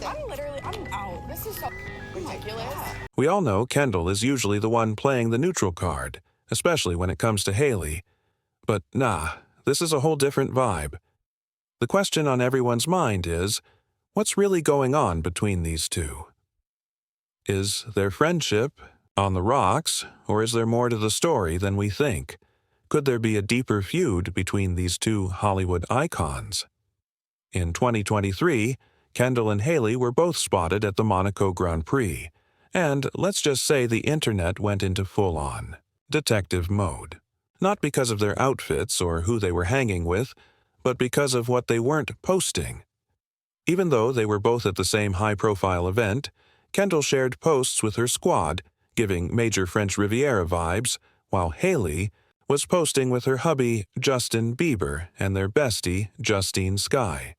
I'm out. This is so ridiculous. We all know Kendall is usually the one playing the neutral card, especially when it comes to Hailey. But nah, this is a whole different vibe. The question on everyone's mind is, what's really going on between these two? Is their friendship on the rocks, or is there more to the story than we think? Could there be a deeper feud between these two Hollywood icons? In 2023, Kendall and Hailey were both spotted at the Monaco Grand Prix, and let's just say the internet went into full-on detective mode. Not because of their outfits or who they were hanging with, but because of what they weren't posting. Even though they were both at the same high-profile event, Kendall shared posts with her squad, giving major French Riviera vibes, while Hailey was posting with her hubby Justin Bieber and their bestie Justine Skye.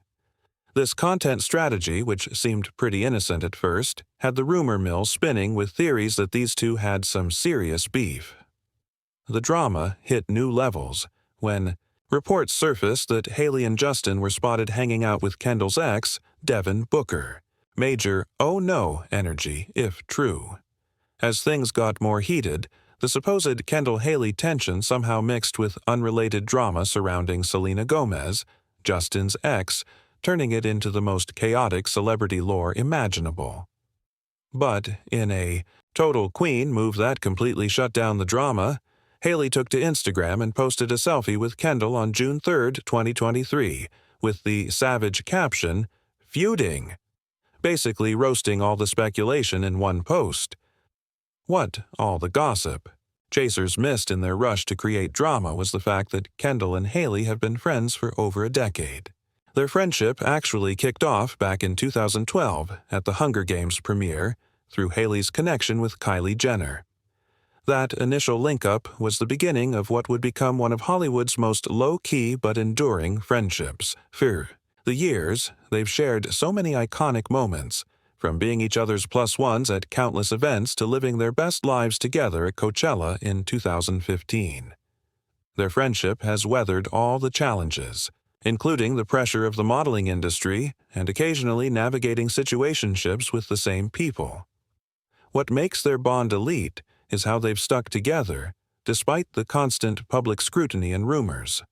This content strategy, which seemed pretty innocent at first, had the rumor mill spinning with theories that these two had some serious beef. The drama hit new levels when reports surfaced that Hailey and Justin were spotted hanging out with Kendall's ex, Devin Booker. Major "oh no" energy, if true. As things got more heated, the supposed Kendall-Hailey tension somehow mixed with unrelated drama surrounding Selena Gomez, Justin's ex, turning it into the most chaotic celebrity lore imaginable. But in a total queen move that completely shut down the drama, Hailey took to Instagram and posted a selfie with Kendall on June 3, 2023, with the savage caption, "Feuding," basically roasting all the speculation in one post. What all the gossip chasers missed in their rush to create drama was the fact that Kendall and Hailey have been friends for over a decade. Their friendship actually kicked off back in 2012 at the Hunger Games premiere through Hailey's connection with Kylie Jenner. That initial link-up was the beginning of what would become one of Hollywood's most low-key but enduring friendships. For the years, they've shared so many iconic moments, from being each other's plus ones at countless events to living their best lives together at Coachella in 2015. Their friendship has weathered all the challenges, including the pressure of the modeling industry and occasionally navigating situationships with the same people. What makes their bond elite is how they've stuck together, despite the constant public scrutiny and rumors.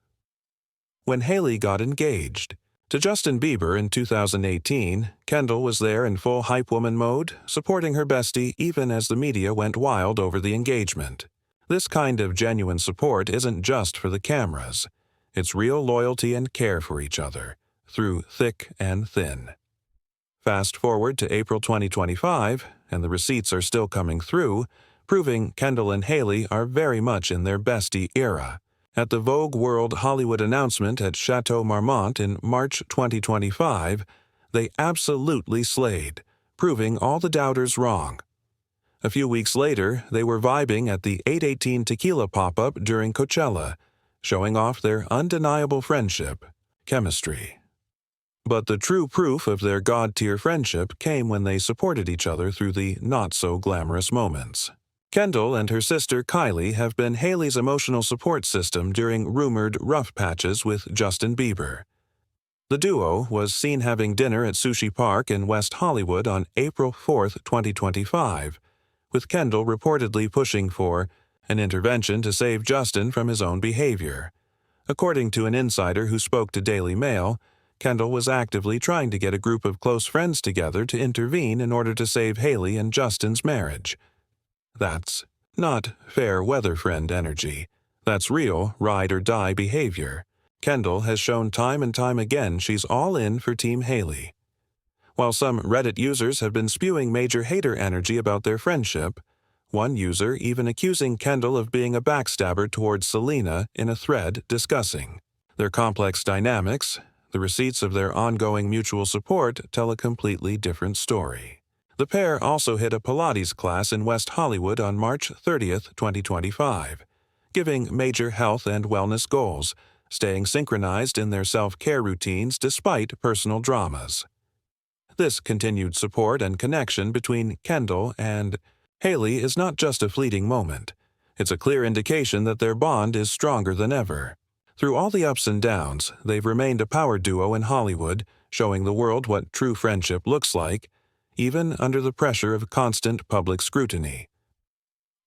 When Hailey got engaged to Justin Bieber in 2018, Kendall was there in full hype woman mode, supporting her bestie even as the media went wild over the engagement. This kind of genuine support isn't just for the cameras. It's real loyalty and care for each other, through thick and thin. Fast forward to April 2025, and the receipts are still coming through, proving Kendall and Hailey are very much in their bestie era. At the Vogue World Hollywood announcement at Chateau Marmont in March 2025, they absolutely slayed, proving all the doubters wrong. A few weeks later, they were vibing at the 818 Tequila pop-up during Coachella, showing off their undeniable friendship, chemistry. But the true proof of their god-tier friendship came when they supported each other through the not-so-glamorous moments. Kendall and her sister Kylie have been Hailey's emotional support system during rumored rough patches with Justin Bieber. The duo was seen having dinner at Sushi Park in West Hollywood on April 4, 2025, with Kendall reportedly pushing for an intervention to save Justin from his own behavior. According to an insider who spoke to Daily Mail, Kendall was actively trying to get a group of close friends together to intervene in order to save Hailey and Justin's marriage. That's not fair weather friend energy. That's real ride-or-die behavior. Kendall has shown time and time again she's all in for Team Hailey. While some Reddit users have been spewing major hater energy about their friendship, one user even accusing Kendall of being a backstabber towards Selena in a thread discussing their complex dynamics. The receipts of their ongoing mutual support tell a completely different story. The pair also hit a Pilates class in West Hollywood on March 30, 2025, giving major health and wellness goals, staying synchronized in their self-care routines despite personal dramas. This continued support and connection between Kendall and Hailey is not just a fleeting moment. It's a clear indication that their bond is stronger than ever. Through all the ups and downs, they've remained a power duo in Hollywood, showing the world what true friendship looks like, even under the pressure of constant public scrutiny.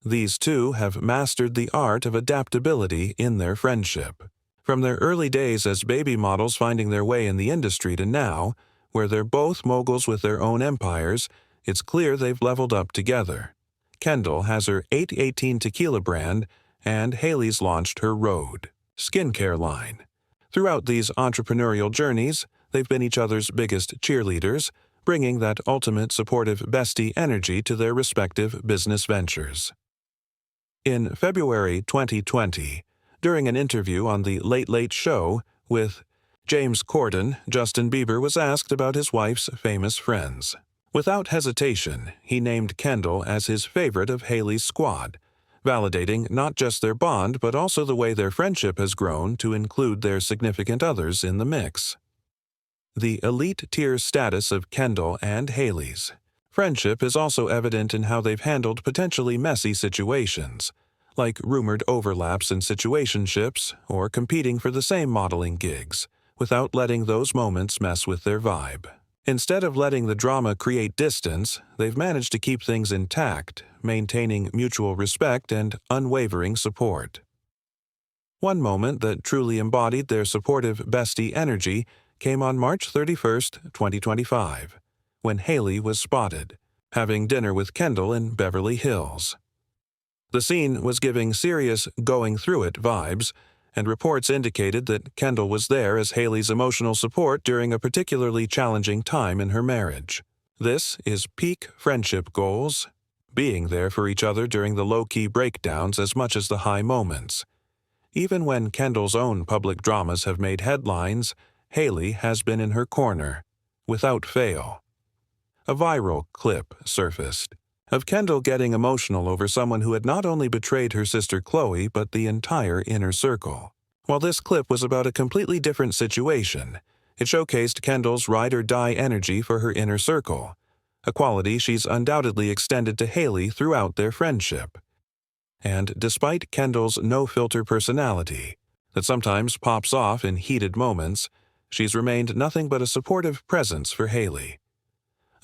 These two have mastered the art of adaptability in their friendship. From their early days as baby models finding their way in the industry to now, where they're both moguls with their own empires, it's clear they've leveled up together. Kendall has her 818 tequila brand, and Hailey's launched her Rhode skincare line. Throughout these entrepreneurial journeys, they've been each other's biggest cheerleaders, bringing that ultimate supportive bestie energy to their respective business ventures. In February 2020, during an interview on The Late Late Show with James Corden, Justin Bieber was asked about his wife's famous friends. Without hesitation, he named Kendall as his favorite of Hailey's squad, validating not just their bond but also the way their friendship has grown to include their significant others in the mix. The elite-tier status of Kendall and Hailey's friendship is also evident in how they've handled potentially messy situations, like rumored overlaps in situationships or competing for the same modeling gigs, without letting those moments mess with their vibe. Instead of letting the drama create distance, they've managed to keep things intact, maintaining mutual respect and unwavering support. One moment that truly embodied their supportive bestie energy came on March 31, 2025, when Hailey was spotted, having dinner with Kendall in Beverly Hills. The scene was giving serious going-through-it vibes, and reports indicated that Kendall was there as Hailey's emotional support during a particularly challenging time in her marriage. This is peak friendship goals, being there for each other during the low-key breakdowns as much as the high moments. Even when Kendall's own public dramas have made headlines, Hailey has been in her corner, without fail. A viral clip surfaced of Kendall getting emotional over someone who had not only betrayed her sister Chloe but the entire inner circle. While this clip was about a completely different situation, it showcased Kendall's ride-or-die energy for her inner circle, a quality she's undoubtedly extended to Hailey throughout their friendship. And despite Kendall's no-filter personality, that sometimes pops off in heated moments, she's remained nothing but a supportive presence for Hailey.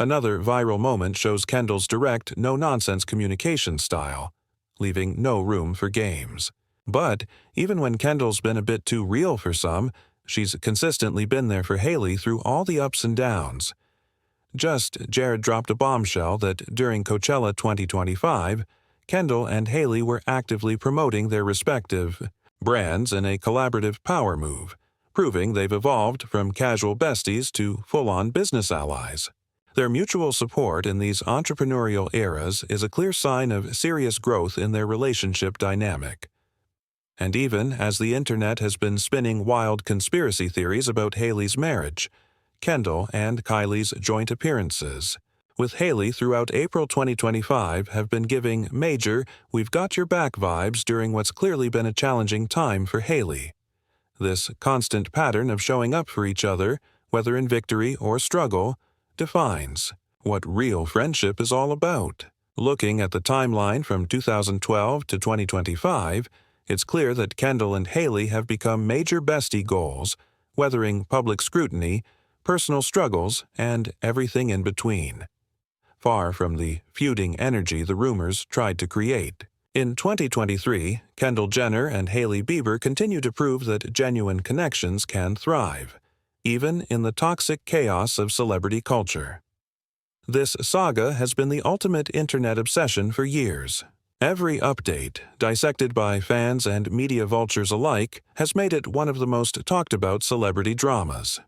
Another viral moment shows Kendall's direct, no-nonsense communication style, leaving no room for games. But even when Kendall's been a bit too real for some, she's consistently been there for Hailey through all the ups and downs. Jared dropped a bombshell that during Coachella 2025, Kendall and Hailey were actively promoting their respective brands in a collaborative power move, proving they've evolved from casual besties to full-on business allies. Their mutual support in these entrepreneurial eras is a clear sign of serious growth in their relationship dynamic. And even as the internet has been spinning wild conspiracy theories about Hailey's marriage, Kendall and Kylie's joint appearances with Hailey throughout April 2025 have been giving major "we've got your back" vibes during what's clearly been a challenging time for Hailey. This constant pattern of showing up for each other, whether in victory or struggle, defines what real friendship is all about. Looking at the timeline from 2012 to 2025, it's clear that Kendall and Hailey have become major bestie goals, weathering public scrutiny, personal struggles, and everything in between. Far from the feuding energy the rumors tried to create. In 2023, Kendall Jenner and Hailey Bieber continue to prove that genuine connections can thrive, even in the toxic chaos of celebrity culture. This saga has been the ultimate internet obsession for years. Every update, dissected by fans and media vultures alike, has made it one of the most talked-about celebrity dramas.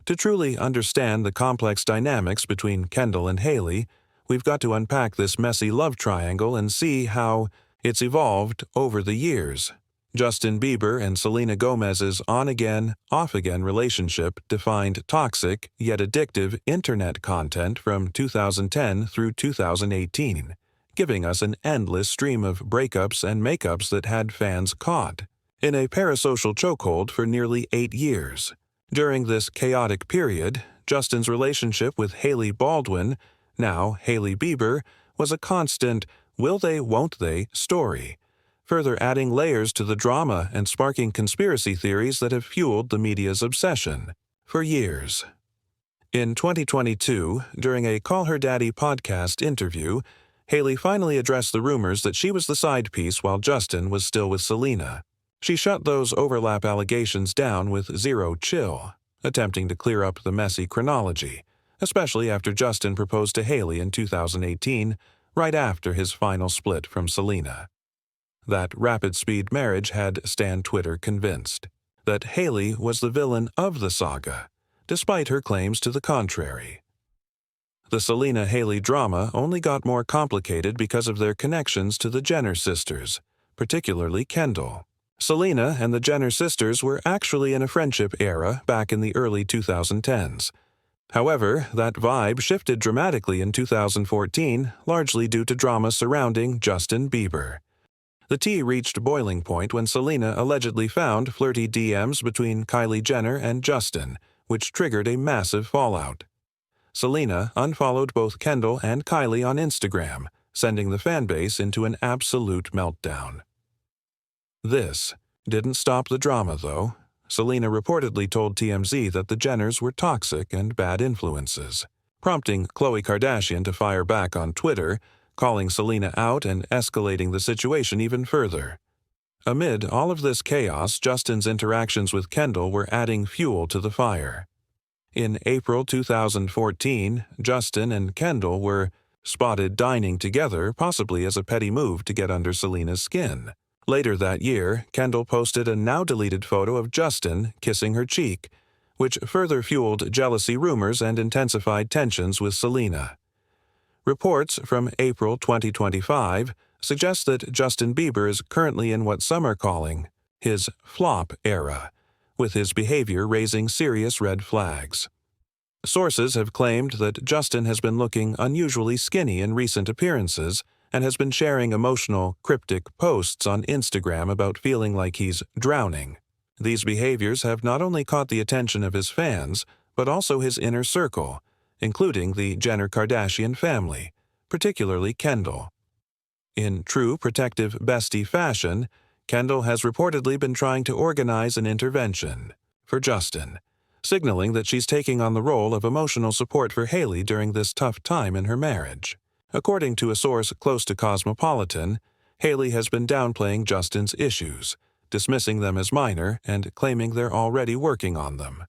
To truly understand the complex dynamics between Kendall and Hailey, we've got to unpack this messy love triangle and see how it's evolved over the years. Justin Bieber and Selena Gomez's on-again, off-again relationship defined toxic, yet addictive internet content from 2010 through 2018, giving us an endless stream of breakups and makeups that had fans caught in a parasocial chokehold for nearly 8 years. During this chaotic period, Justin's relationship with Hailey Baldwin, now Hailey Bieber, was a constant will they, won't they story, further adding layers to the drama and sparking conspiracy theories that have fueled the media's obsession for years. In 2022, during a Call Her Daddy podcast interview, Hailey finally addressed the rumors that she was the side piece while Justin was still with Selena. She shut those overlap allegations down with zero chill, attempting to clear up the messy chronology, especially after Justin proposed to Hailey in 2018, right after his final split from Selena. That rapid-speed marriage had Stan Twitter convinced that Hailey was the villain of the saga, despite her claims to the contrary. The Selena-Hailey drama only got more complicated because of their connections to the Jenner sisters, particularly Kendall. Selena and the Jenner sisters were actually in a friendship era back in the early 2010s. However, that vibe shifted dramatically in 2014, largely due to drama surrounding Justin Bieber. The tea reached boiling point when Selena allegedly found flirty DMs between Kylie Jenner and Justin, which triggered a massive fallout. Selena unfollowed both Kendall and Kylie on Instagram, sending the fanbase into an absolute meltdown. This didn't stop the drama, though. Selena reportedly told TMZ that the Jenners were toxic and bad influences, prompting Khloe Kardashian to fire back on Twitter, calling Selena out and escalating the situation even further. Amid all of this chaos, Justin's interactions with Kendall were adding fuel to the fire. In April 2014, Justin and Kendall were spotted dining together, possibly as a petty move to get under Selena's skin. Later that year, Kendall posted a now-deleted photo of Justin kissing her cheek, which further fueled jealousy rumors and intensified tensions with Selena. Reports from April 2025 suggest that Justin Bieber is currently in what some are calling his flop era, with his behavior raising serious red flags. Sources have claimed that Justin has been looking unusually skinny in recent appearances and has been sharing emotional, cryptic posts on Instagram about feeling like he's drowning. These behaviors have not only caught the attention of his fans, but also his inner circle, including the Jenner-Kardashian family, particularly Kendall. In true protective bestie fashion, Kendall has reportedly been trying to organize an intervention for Justin, signaling that she's taking on the role of emotional support for Hailey during this tough time in her marriage. According to a source close to Cosmopolitan, Hailey has been downplaying Justin's issues, dismissing them as minor and claiming they're already working on them.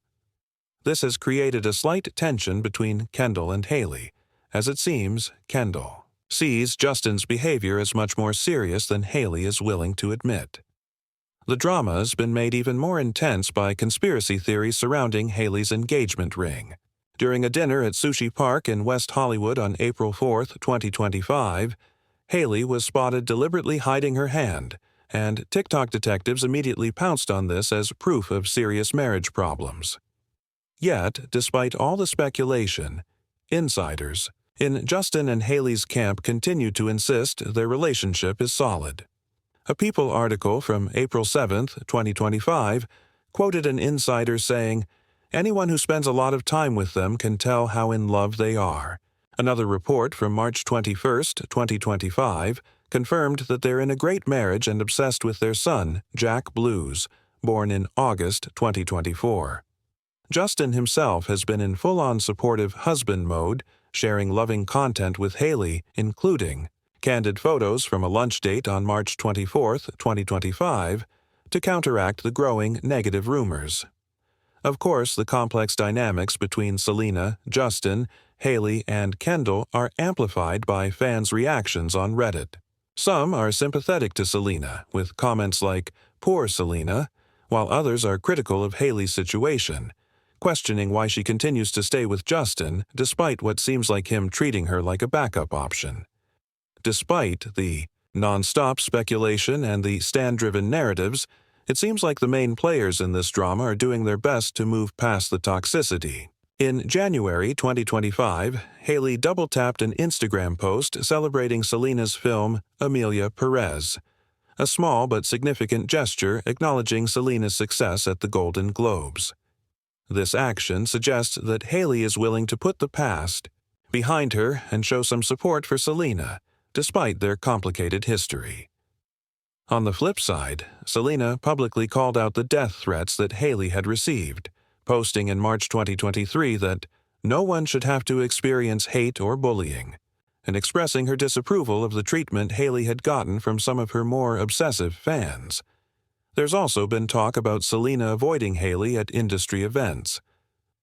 This has created a slight tension between Kendall and Hailey, as it seems Kendall sees Justin's behavior as much more serious than Hailey is willing to admit. The drama has been made even more intense by conspiracy theories surrounding Hailey's engagement ring. During a dinner at Sushi Park in West Hollywood on April 4, 2025, Hailey was spotted deliberately hiding her hand, and TikTok detectives immediately pounced on this as proof of serious marriage problems. Yet, despite all the speculation, insiders in Justin and Hailey's camp continue to insist their relationship is solid. A People article from April 7, 2025, quoted an insider saying, "Anyone who spends a lot of time with them can tell how in love they are." Another report from March 21, 2025, confirmed that they're in a great marriage and obsessed with their son, Jack Blues, born in August 2024. Justin himself has been in full-on supportive husband mode, sharing loving content with Hailey, including candid photos from a lunch date on March 24, 2025, to counteract the growing negative rumors. Of course, the complex dynamics between Selena, Justin, Hailey, and Kendall are amplified by fans' reactions on Reddit. Some are sympathetic to Selena, with comments like, "Poor Selena," while others are critical of Hailey's situation, questioning why she continues to stay with Justin despite what seems like him treating her like a backup option. Despite the non-stop speculation and the Stan-driven narratives, it seems like the main players in this drama are doing their best to move past the toxicity. In January 2025, Hailey double-tapped an Instagram post celebrating Selena's film Amelia Perez, a small but significant gesture acknowledging Selena's success at the Golden Globes. This action suggests that Hailey is willing to put the past behind her and show some support for Selena, despite their complicated history. On the flip side, Selena publicly called out the death threats that Hailey had received, posting in March 2023 that No one should have to experience hate or bullying, and expressing her disapproval of the treatment Hailey had gotten from some of her more obsessive fans. There's also been talk about Selena avoiding Hailey at industry events.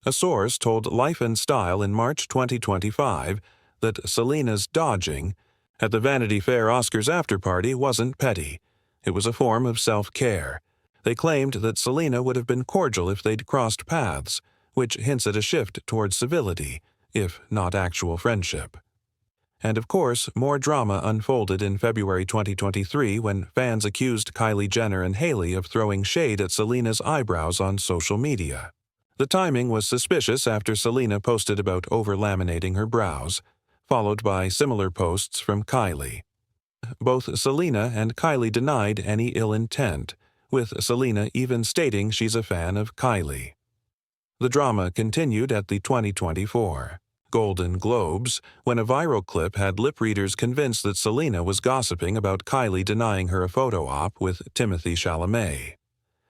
A source told Life and Style in March 2025 that Selena's dodging at the Vanity Fair Oscars after-party wasn't petty. It was a form of self-care. They claimed that Selena would have been cordial if they'd crossed paths, which hints at a shift towards civility, if not actual friendship. And of course, more drama unfolded in February 2023 when fans accused Kylie Jenner and Hailey of throwing shade at Selena's eyebrows on social media. The timing was suspicious after Selena posted about over-laminating her brows, followed by similar posts from Kylie. Both Selena and Kylie denied any ill intent, with Selena even stating she's a fan of Kylie. The drama continued at the 2024 Golden Globes, when a viral clip had lip readers convinced that Selena was gossiping about Kylie denying her a photo op with Timothée Chalamet.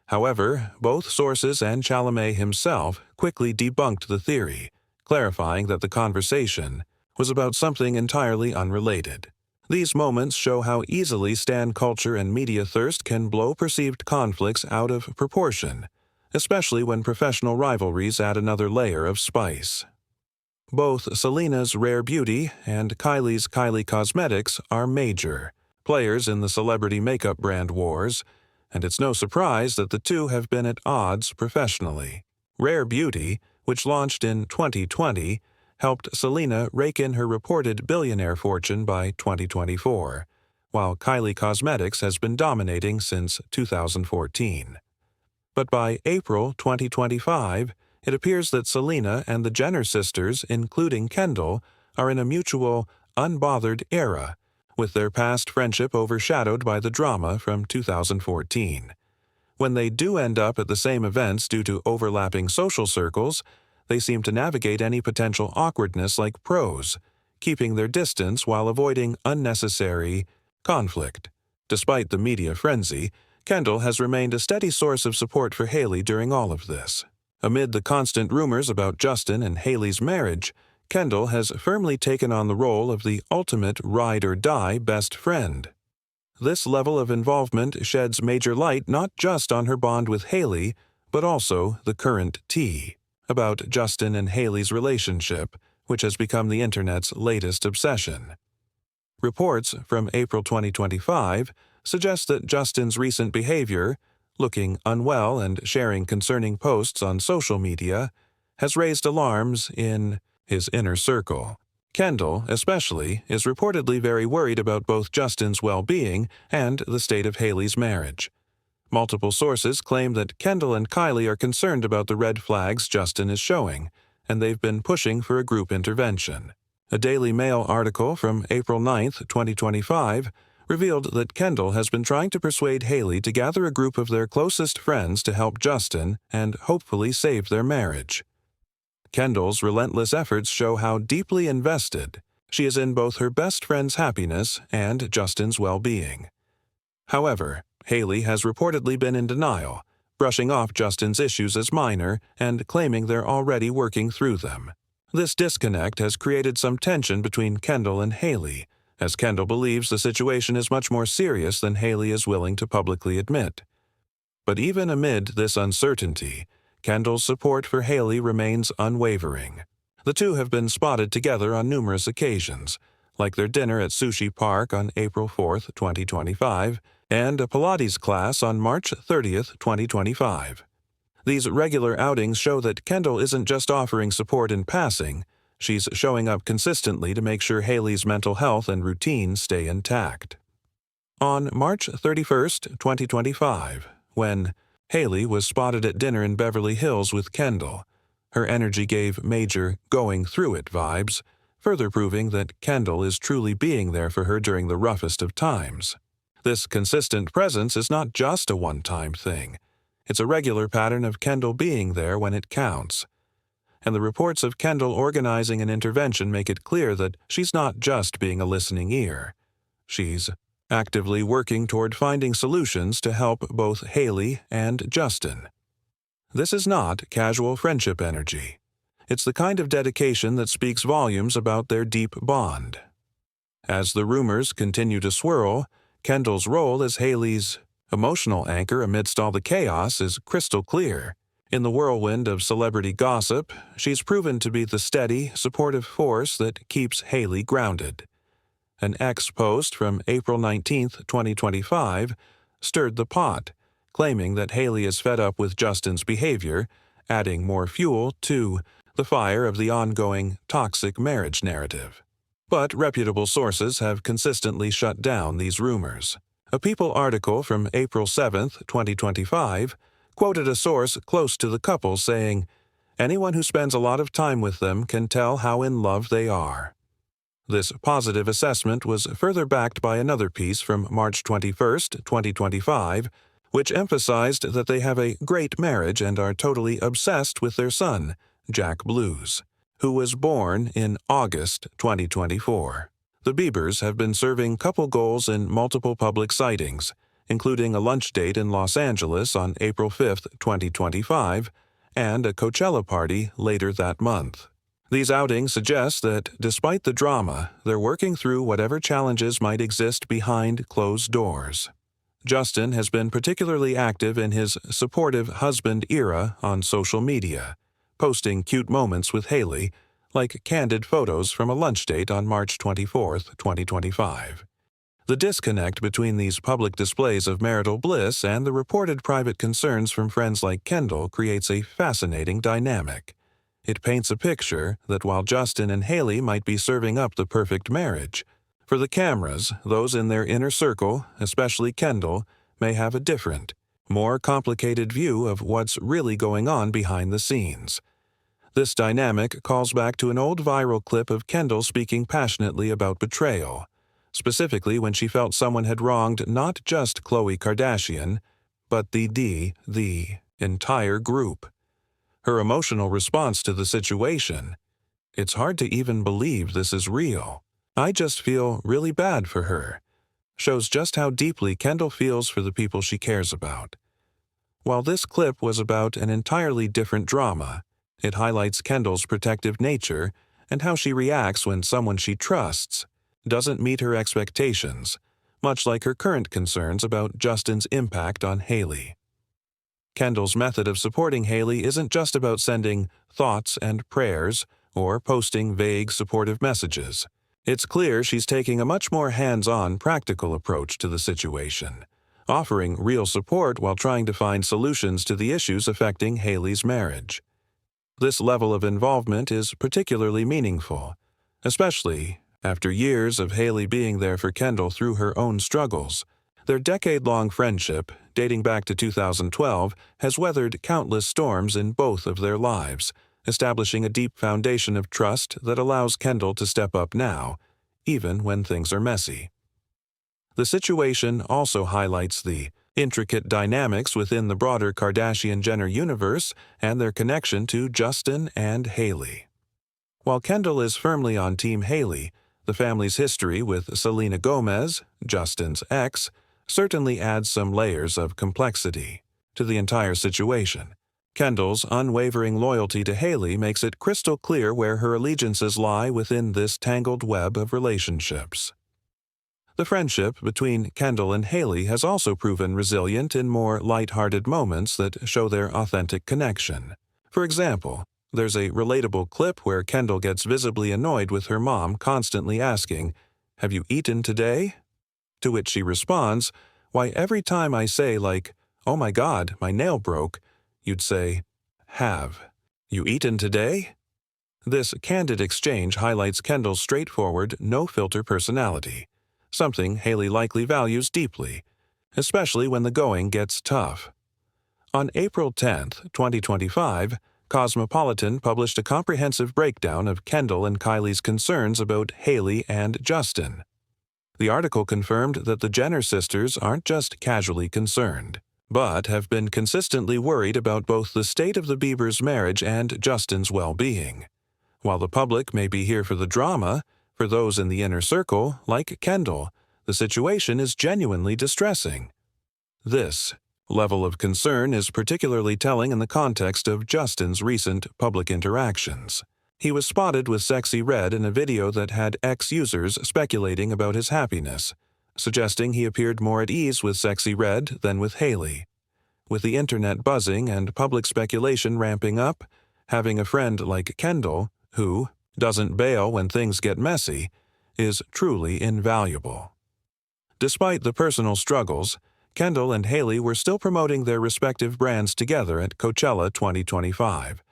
However, both sources and Chalamet himself quickly debunked the theory, clarifying that the conversation was about something entirely unrelated. These moments show how easily stan culture and media thirst can blow perceived conflicts out of proportion, especially when professional rivalries add another layer of spice. Both Selena's Rare Beauty and Kylie's Kylie Cosmetics are major players in the celebrity makeup brand wars, and it's no surprise that the two have been at odds professionally. Rare Beauty, which launched in 2020, helped Selena rake in her reported billionaire fortune by 2024, while Kylie Cosmetics has been dominating since 2014. But by April 2025, it appears that Selena and the Jenner sisters, including Kendall, are in a mutual, unbothered era, with their past friendship overshadowed by the drama from 2014. When they do end up at the same events due to overlapping social circles, they seem to navigate any potential awkwardness like pros, keeping their distance while avoiding unnecessary conflict. Despite the media frenzy, Kendall has remained a steady source of support for Hailey during all of this. Amid the constant rumors about Justin and Hailey's marriage, Kendall has firmly taken on the role of the ultimate ride-or-die best friend. This level of involvement sheds major light not just on her bond with Hailey, but also the current tea about Justin and Hailey's relationship, which has become the internet's latest obsession. Reports from April 2025 suggest that Justin's recent behavior, looking unwell and sharing concerning posts on social media, has raised alarms in his inner circle. Kendall, especially, is reportedly very worried about both Justin's well-being and the state of Hailey's marriage. Multiple sources claim that Kendall and Kylie are concerned about the red flags Justin is showing, and they've been pushing for a group intervention. A Daily Mail article from April 9, 2025, revealed that Kendall has been trying to persuade Hailey to gather a group of their closest friends to help Justin and hopefully save their marriage. Kendall's relentless efforts show how deeply invested she is in both her best friend's happiness and Justin's well-being. However, Hailey has reportedly been in denial, brushing off Justin's issues as minor and claiming they're already working through them. This disconnect has created some tension between Kendall and Hailey, as Kendall believes the situation is much more serious than Hailey is willing to publicly admit. But even amid this uncertainty, Kendall's support for Hailey remains unwavering. The two have been spotted together on numerous occasions, like their dinner at Sushi Park on April 4, 2025, and a Pilates class on March 30, 2025. These regular outings show that Kendall isn't just offering support in passing, she's showing up consistently to make sure Hailey's mental health and routine stay intact. On March 31, 2025, when Hailey was spotted at dinner in Beverly Hills with Kendall, her energy gave major going-through-it vibes, further proving that Kendall is truly being there for her during the roughest of times. This consistent presence is not just a one-time thing. It's a regular pattern of Kendall being there when it counts. And the reports of Kendall organizing an intervention make it clear that she's not just being a listening ear. She's actively working toward finding solutions to help both Hailey and Justin. This is not casual friendship energy. It's the kind of dedication that speaks volumes about their deep bond. As the rumors continue to swirl, Kendall's role as Hailey's emotional anchor amidst all the chaos is crystal clear. In the whirlwind of celebrity gossip, she's proven to be the steady, supportive force that keeps Hailey grounded. An X post from April 19, 2025, stirred the pot, claiming that Hailey is fed up with Justin's behavior, adding more fuel to the fire of the ongoing toxic marriage narrative. But reputable sources have consistently shut down these rumors. A People article from April 7, 2025, quoted a source close to the couple saying, "Anyone who spends a lot of time with them can tell how in love they are." This positive assessment was further backed by another piece from March 21, 2025, which emphasized that they have a great marriage and are totally obsessed with their son, Jack Blues, who was born in August 2024. The Biebers have been serving couple goals in multiple public sightings, including a lunch date in Los Angeles on April 5, 2025, and a Coachella party later that month. These outings suggest that, despite the drama, they're working through whatever challenges might exist behind closed doors. Justin has been particularly active in his supportive husband era on social media, posting cute moments with Hailey, like candid photos from a lunch date on March 24, 2025. The disconnect between these public displays of marital bliss and the reported private concerns from friends like Kendall creates a fascinating dynamic. It paints a picture that while Justin and Hailey might be serving up the perfect marriage, for the cameras, those in their inner circle, especially Kendall, may have a different, more complicated view of what's really going on behind the scenes. This dynamic calls back to an old viral clip of Kendall speaking passionately about betrayal, specifically when she felt someone had wronged not just Khloe Kardashian, but the entire group. Her emotional response to the situation, "It's hard to even believe this is real. I just feel really bad for her," shows just how deeply Kendall feels for the people she cares about. While this clip was about an entirely different drama, it highlights Kendall's protective nature and how she reacts when someone she trusts doesn't meet her expectations, much like her current concerns about Justin's impact on Hailey. Kendall's method of supporting Hailey isn't just about sending thoughts and prayers or posting vague supportive messages. It's clear she's taking a much more hands-on, practical approach to the situation, offering real support while trying to find solutions to the issues affecting Hailey's marriage. This level of involvement is particularly meaningful, especially after years of Hailey being there for Kendall through her own struggles. Their decade-long friendship, dating back to 2012, has weathered countless storms in both of their lives, establishing a deep foundation of trust that allows Kendall to step up now, even when things are messy. The situation also highlights the intricate dynamics within the broader Kardashian-Jenner universe and their connection to Justin and Hailey. While Kendall is firmly on Team Hailey, the family's history with Selena Gomez, Justin's ex, certainly adds some layers of complexity to the entire situation. Kendall's unwavering loyalty to Hailey makes it crystal clear where her allegiances lie within this tangled web of relationships. The friendship between Kendall and Hailey has also proven resilient in more light-hearted moments that show their authentic connection. For example, there's a relatable clip where Kendall gets visibly annoyed with her mom constantly asking, "Have you eaten today?" To which she responds, "Why, every time I say, like, 'Oh my God, my nail broke,' you'd say, 'Have you eaten today?'" This candid exchange highlights Kendall's straightforward, no-filter personality, something Hailey likely values deeply, especially when the going gets tough. On April 10, 2025, Cosmopolitan published a comprehensive breakdown of Kendall and Kylie's concerns about Hailey and Justin. The article confirmed that the Jenner sisters aren't just casually concerned, but have been consistently worried about both the state of the Biebers' marriage and Justin's well-being. While the public may be here for the drama, for those in the inner circle, like Kendall, the situation is genuinely distressing. This Level of concern is particularly telling in the context of Justin's recent public interactions. He was spotted with Sexy Red in a video that had ex-users speculating about his happiness, suggesting he appeared more at ease with Sexy Red than with Hailey. With the internet buzzing and public speculation ramping up, having a friend like Kendall, who doesn't bail when things get messy, is truly invaluable. Despite the personal struggles, Kendall and Hailey were still promoting their respective brands together at Coachella 2025,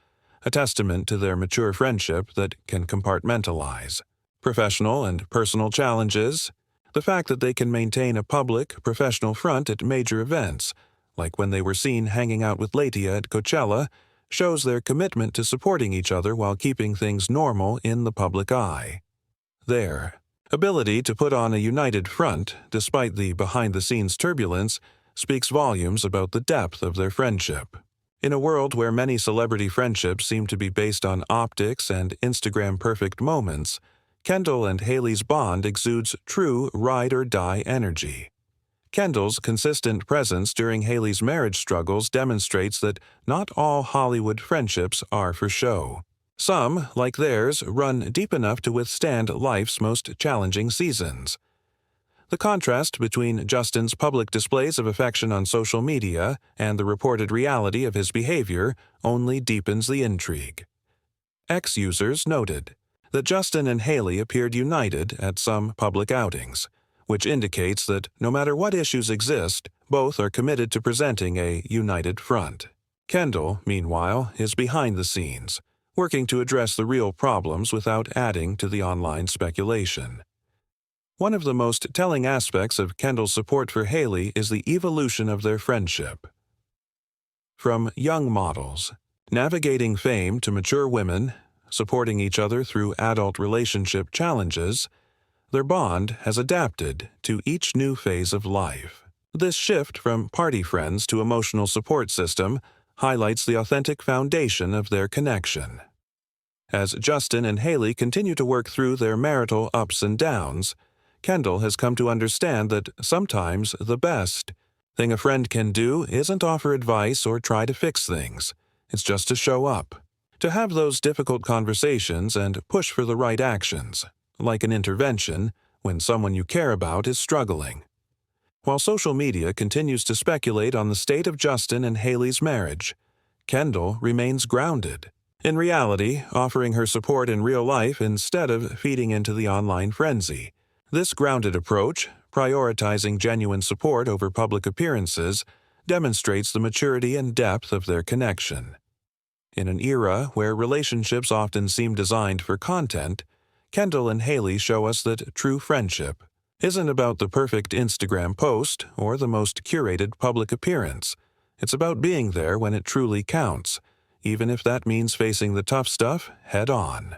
a testament to their mature friendship that can compartmentalize professional and personal challenges, the fact that they can maintain a public, professional front at major events, like when they were seen hanging out with Latia at Coachella, shows their commitment to supporting each other while keeping things normal in the public eye. Their ability to put on a united front, despite the behind-the-scenes turbulence, speaks volumes about the depth of their friendship. In a world where many celebrity friendships seem to be based on optics and Instagram-perfect moments, Kendall and Hailey's bond exudes true ride-or-die energy. Kendall's consistent presence during Hailey's marriage struggles demonstrates that not all Hollywood friendships are for show. Some, like theirs, run deep enough to withstand life's most challenging seasons. The contrast between Justin's public displays of affection on social media and the reported reality of his behavior only deepens the intrigue. Ex-users noted that Justin and Hailey appeared united at some public outings, which indicates that no matter what issues exist, both are committed to presenting a united front. Kendall, meanwhile, is behind the scenes, working to address the real problems without adding to the online speculation. One of the most telling aspects of Kendall's support for Hailey is the evolution of their friendship. From young models, navigating fame to mature women, supporting each other through adult relationship challenges, their bond has adapted to each new phase of life. This shift from party friends to emotional support system highlights the authentic foundation of their connection. As Justin and Hailey continue to work through their marital ups and downs, Kendall has come to understand that sometimes the best thing a friend can do isn't offer advice or try to fix things. It's just to show up, to have those difficult conversations and push for the right actions, like an intervention when someone you care about is struggling. While social media continues to speculate on the state of Justin and Hailey's marriage, Kendall remains grounded, in reality offering her support in real life instead of feeding into the online frenzy. This grounded approach, prioritizing genuine support over public appearances, demonstrates the maturity and depth of their connection. In an era where relationships often seem designed for content, Kendall and Hailey show us that true friendship isn't about the perfect Instagram post or the most curated public appearance. It's about being there when it truly counts, even if that means facing the tough stuff head on.